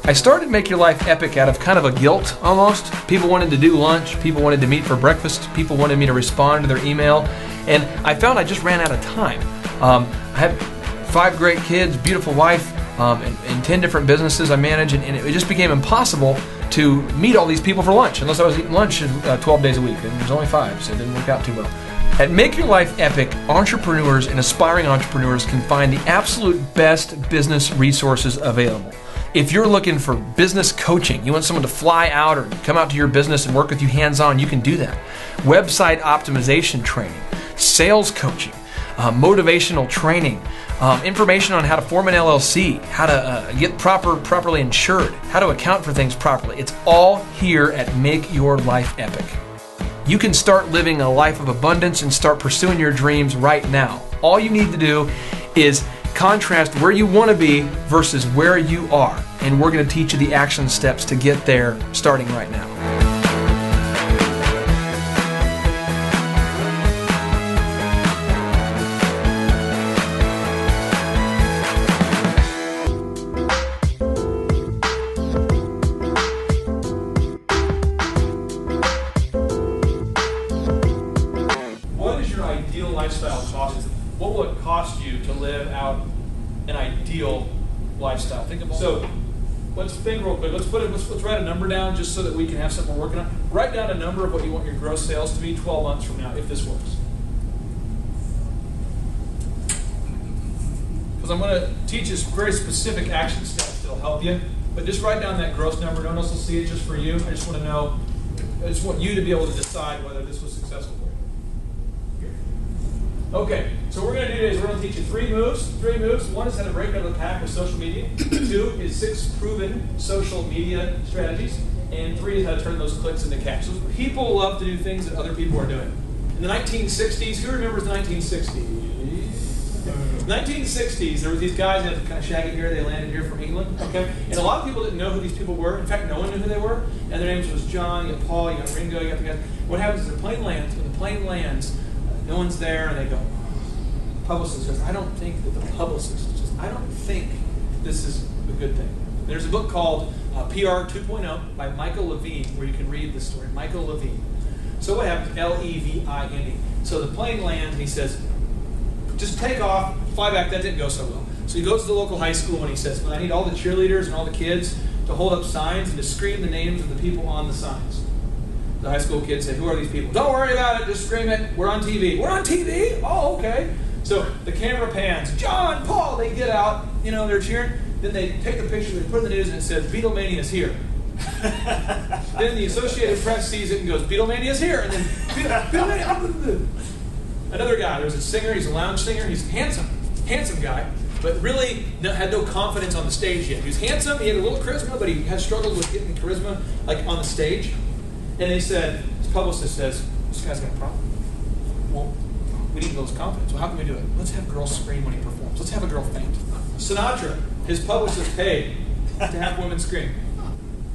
I started Make Your Life Epic out of kind of a guilt almost. People wanted to do lunch, people wanted to meet for breakfast, people wanted me to respond to their email, and I found I just ran out of time. I have 5 great kids, beautiful wife, and 10 different businesses I manage, and it just became impossible to meet all these people for lunch unless I was eating lunch 12 days a week, and there's only 5, so it didn't work out too well. At Make Your Life Epic, entrepreneurs and aspiring entrepreneurs can find the absolute best business resources available. If you're looking for business coaching, you want someone to fly out or come out to your business and work with you hands-on, you can do that. Website optimization training, sales coaching, motivational training, information on how to form an LLC, how to get properly insured, how to account for things properly. It's all here at Make Your Life Epic. You can start living a life of abundance and start pursuing your dreams right now. All you need to do is contrast where you want to be versus where you are. And we're going to teach you the action steps to get there starting right now. Ideal lifestyle cost? What will it cost you to live out an ideal lifestyle? Think about. So let's think real quick. Let's write a number down just so that we can have something we're working on. Write down a number of what you want your gross sales to be 12 months from now, if this works. Because I'm going to teach you very specific action steps that'll help you. But just write down that gross number. No one else will see it, just for you. I just want to know. I just want you to be able to decide whether this was successful for you. Okay, so what we're going to do is we're going to teach you 3 moves. 3 moves. 1 is how to break out of the pack with social media. 2 is 6 proven social media strategies. And 3 is how to turn those clicks into cash. So people love to do things that other people are doing. In the 1960s, who remembers the 1960s? 1960s, there were these guys that had kind of shaggy hair. They landed here from England. Okay, and a lot of people didn't know who these people were. In fact, no one knew who they were. And their names was John, you got Paul, you got Ringo, you got the guys. What happens is the plane lands. When the plane lands, no one's there, and they go, publicist says, I don't think that the publicist says, I don't think this is a good thing. There's a book called PR 2.0 by Michael Levine where you can read this story. Michael Levine. So what happens? L-E-V-I-N-E. So the plane lands, and he says, just take off, fly back. That didn't go so well. So he goes to the local high school, and he says, I need all the cheerleaders and all the kids to hold up signs and to scream the names of the people on the signs. The high school kids say, who are these people? Don't worry about it, just scream it. We're on TV. We're on TV? Oh, okay. So the camera pans. John, Paul, they get out. You know, they're cheering. Then they take the picture, they put it in the news, and it says, Beatlemania is here. Then the Associated Press sees it and goes, Beatlemania is here. And then, Beatlemania. Another guy, there's a singer, he's a lounge singer. He's handsome guy, but really had no confidence on the stage yet. He was handsome, he had a little charisma, but he had struggled with getting charisma like on the stage. And they said, his publicist says, this guy's got a problem. Well, we need to build his confidence. Well, how can we do it? Let's have girls scream when he performs. Let's have a girl faint. Sinatra, his publicist paid to have women scream.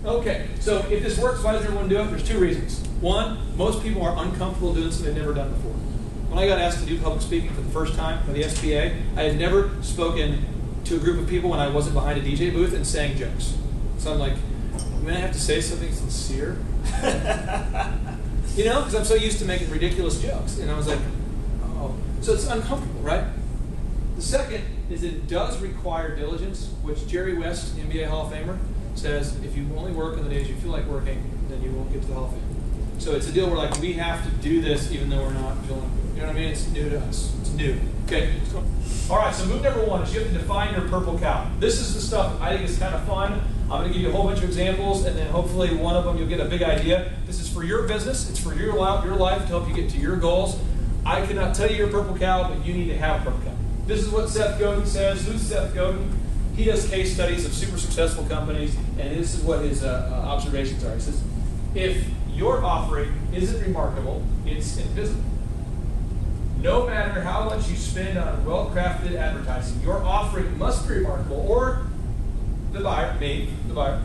Okay, so if this works, why does everyone do it? There's 2 reasons. 1, most people are uncomfortable doing something they've never done before. When I got asked to do public speaking for the first time by the SBA, I had never spoken to a group of people when I wasn't behind a DJ booth and saying jokes. So I'm like, I'm going to have to say something sincere. You know, because I'm so used to making ridiculous jokes. And I was like, oh. So it's uncomfortable, right? The second is it does require diligence, which Jerry West, NBA Hall of Famer, says if you only work on the days you feel like working, then you won't get to the Hall of Fame. So it's a deal where like we have to do this even though we're not feeling, you know what I mean? It's new to us. It's new. Okay, let's go. All right, so move number 1 is you have to define your purple cow. This is the stuff I think is kind of fun. I'm going to give you a whole bunch of examples, and then hopefully one of them you'll get a big idea. This is for your business. It's for your life to help you get to your goals. I cannot tell you your purple cow, but you need to have a purple cow. This is what Seth Godin says. Who's Seth Godin? He does case studies of super successful companies, and this is what his observations are. He says, if your offering isn't remarkable, it's invisible. No matter how much you spend on well-crafted advertising, your offering must be remarkable, or the buyer, me, the buyer,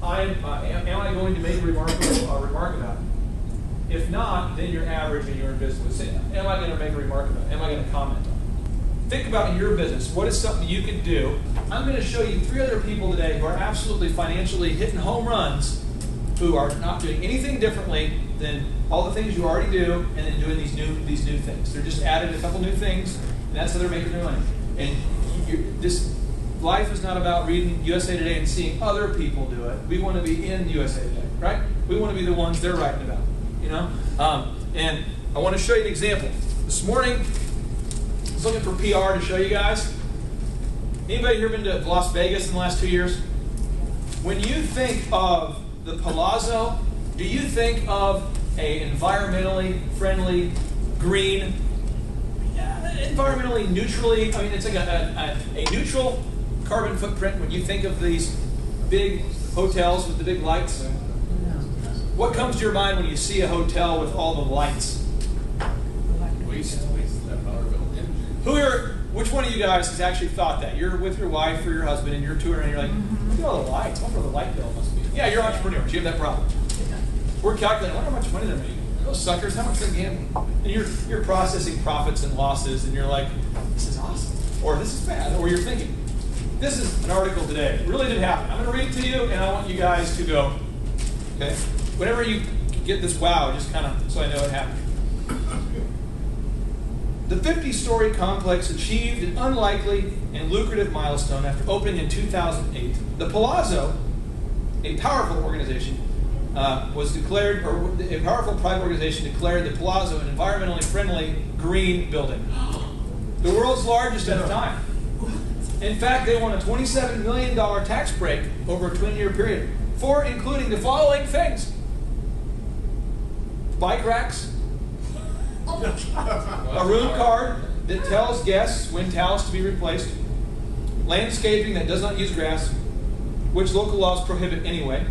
am I going to make a remark about it? If not, then you're average and you're invisible. Am I going to make a remark about it? Am I going to comment on it? Think about in your business, what is something you can do I'm going to show you 3 other people today who are absolutely financially hitting home runs, who are not doing anything differently than all the things you already do, and then doing these new things. They're just added a couple new things, and that's how they're making their money. And this life is not about reading USA Today and seeing other people do it. We want to be in USA Today, right? We want to be the ones they're writing about, you know? And I want to show you an example. This morning, I was looking for PR to show you guys. Anybody here been to Las Vegas in the last 2 years? When you think of the Palazzo, do you think of a environmentally friendly, green, environmentally neutrally, I mean, it's like a neutral carbon footprint when you think of these big hotels with the big lights? What comes to your mind when you see a hotel with all the lights? Waste that power bill. Who here, which one of you guys has actually thought that? You're with your wife or your husband and you're touring and you're like, look at all the lights, I wonder what the light bill must be. Yeah, you're entrepreneurs, you have that problem. We're calculating, I wonder how much money they're making. Those suckers, how much they're gambling. And you're processing profits and losses and you're like, this is awesome. Or this is bad. Or you're thinking, this is an article today. It really did happen. I'm going to read it to you and I want you guys to go, okay? Whenever you get this wow, just kind of so I know it happened. The 50-story complex achieved an unlikely and lucrative milestone after opening in 2008. The Palazzo, a powerful organization, was declared, or a powerful private organization declared the Palazzo an environmentally friendly green building. The world's largest at the time. In fact, they won a $27 million tax break over a 20-year period for including the following things: bike racks, a room card that tells guests when towels to be replaced, landscaping that does not use grass, which local laws prohibit anyway,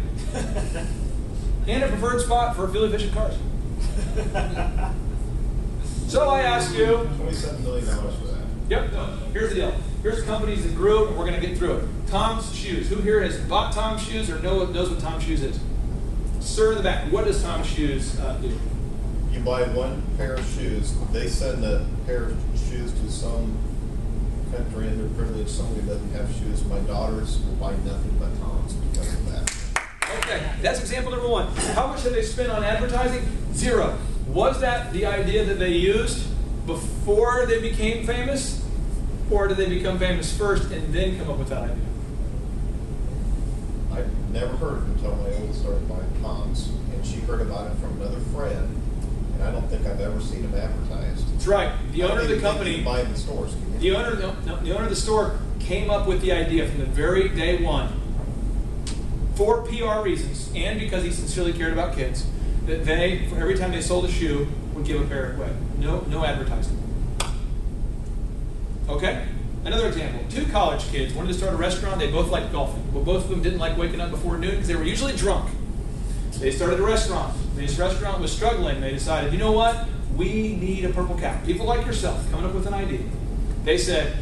and a preferred spot for fuel-efficient cars. So I ask you... $27 million for that. Yep. Here's the deal. Here's companies that grew, and we're going to get through it. Tom's Shoes. Who here has bought Tom's Shoes or knows what Tom's Shoes is? Sir in the back. What does Tom's Shoes do? You buy one pair of shoes, they send a pair of shoes to some country underprivileged, somebody who doesn't have shoes. My daughters will buy nothing but Tom's because of that. Okay, that's example number one. How much have they spent on advertising? Zero. Was that the idea that they used before they became famous? Or did they become famous first and then come up with that idea? I never heard of it until my oldest started buying Tom's, and she heard about it from another friend, and I don't think I've ever seen them advertised. That's right. The owner of the company, buy in the stores. the owner of the store came up with the idea from the very day one, for PR reasons, and because he sincerely cared about kids, that they, for every time they sold a shoe, would give a pair away. No advertising. Okay? Another example. 2 college kids wanted to start a restaurant. They both liked golfing. But both of them didn't like waking up before noon because they were usually drunk. They started a restaurant. This restaurant was struggling. They decided, you know what? We need a purple cow. People like yourself coming up with an idea. They said,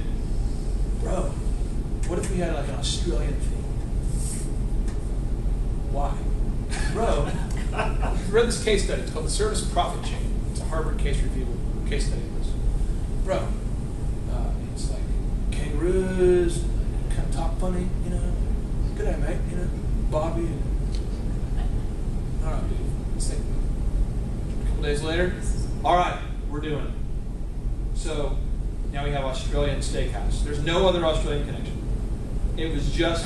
bro, what if we had like an Australian theme? Why? Bro, I read this case study. It's called the Service Profit Chain. It's a Harvard case review case study. Bro, it's like kangaroos, kind of talk funny, you know. Good day, mate, you know. Bobby. All right, dude. Let's think. A couple days later, all right, we're doing it. So now we have Australian Steakhouse. There's no other Australian connection. It was just.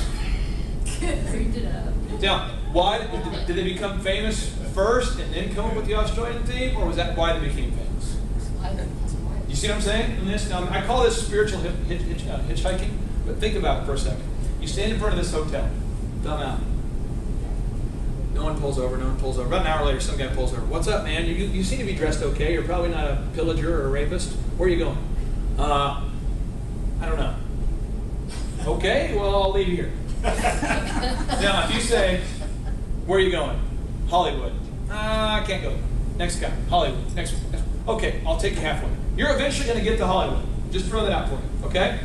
Now, why did they become famous first and then come up with the Australian theme, or was that why they became famous? You see what I'm saying in this? Now, I call this spiritual hitchhiking, but think about it for a second. You stand in front of this hotel, thumb out. No one pulls over, no one pulls over. About an hour later, some guy pulls over. What's up, man? You seem to be dressed okay. You're probably not a pillager or a rapist. Where are you going? I don't know. Okay, well, I'll leave you here. Now, if you say, where are you going? Hollywood. I can't go. Next guy. Hollywood. Next one. Okay, I'll take you halfway. You're eventually going to get to Hollywood. Just throw that out for you, okay?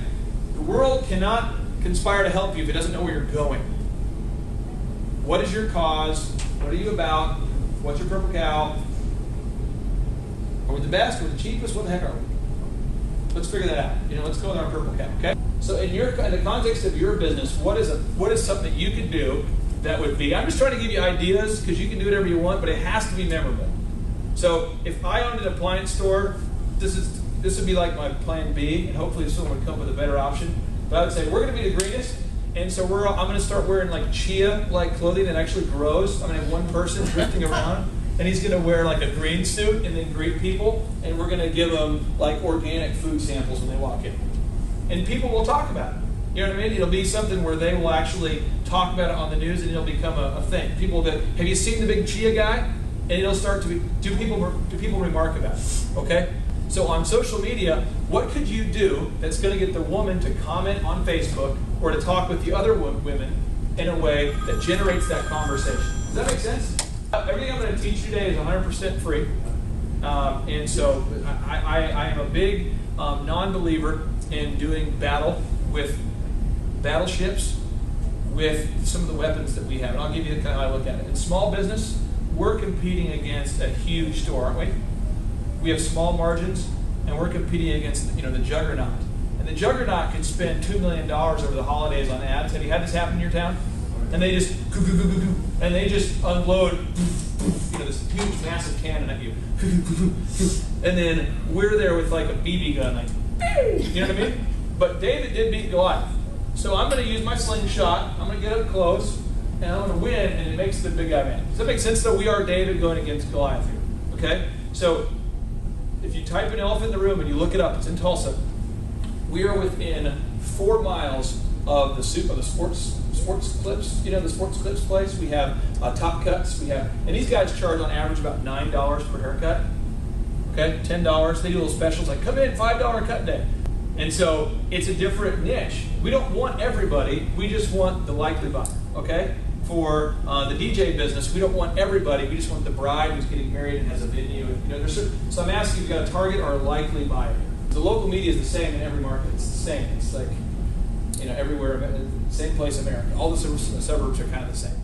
The world cannot conspire to help you if it doesn't know where you're going. What is your cause? What are you about? What's your purple cow? Are we the best? Are we the cheapest? What the heck are we? Let's figure that out. Let's go with our purple cap, okay? So in the context of your business, what is something that you could do that would be, I'm just trying to give you ideas because you can do whatever you want, but it has to be memorable. So if I owned an appliance store, this would be like my plan B, and hopefully someone would come up with a better option. But I would say, we're going to be the greenest, and so I'm going to start wearing like chia-like clothing that actually grows. I'm going to have one person drifting around, and he's going to wear like a green suit and then greet people, and we're going to give them like organic food samples when they walk in. And people will talk about it. You know what I mean? It'll be something where they will actually talk about it on the news, and it'll become a thing. People will go, have you seen the big chia guy? And it'll start to be, do people remark about it? Okay? So on social media, what could you do that's going to get the woman to comment on Facebook or to talk with the other women in a way that generates that conversation? Does that make sense? Everything I'm going to teach you today is 100% free. And so I am a big non-believer in doing battle with battleships with some of the weapons that we have. And I'll give you kind of how I look at it. In small business, we're competing against a huge store, aren't we? We have small margins, and we're competing against the juggernaut. And the juggernaut can spend $2 million over the holidays on ads. Have you had this happen in your town? And they just and they just unload this huge, massive cannon at you. And then we're there with like a BB gun, like, you know what I mean? But David did beat Goliath. So I'm going to use my slingshot. I'm going to get up close, and I'm going to win, and it makes the big guy mad. Does that make sense, though? We are David going against Goliath here. Okay? So if you type in elephant in the room and you look it up, it's in Tulsa. We are within 4 miles of the sports clips. The sports clips place. We have Top Cuts. And these guys charge on average about $9 per haircut. Okay, $10. They do little specials like come in, $5 cut day. And so it's a different niche. We don't want everybody. We just want the likely buyer. Okay. For the DJ business, we don't want everybody. We just want the bride who's getting married and has a venue. So I'm asking, you've got a target or a likely buyer. The local media is the same in every market. It's the same. It's like everywhere, same place in America. All the suburbs are kind of the same.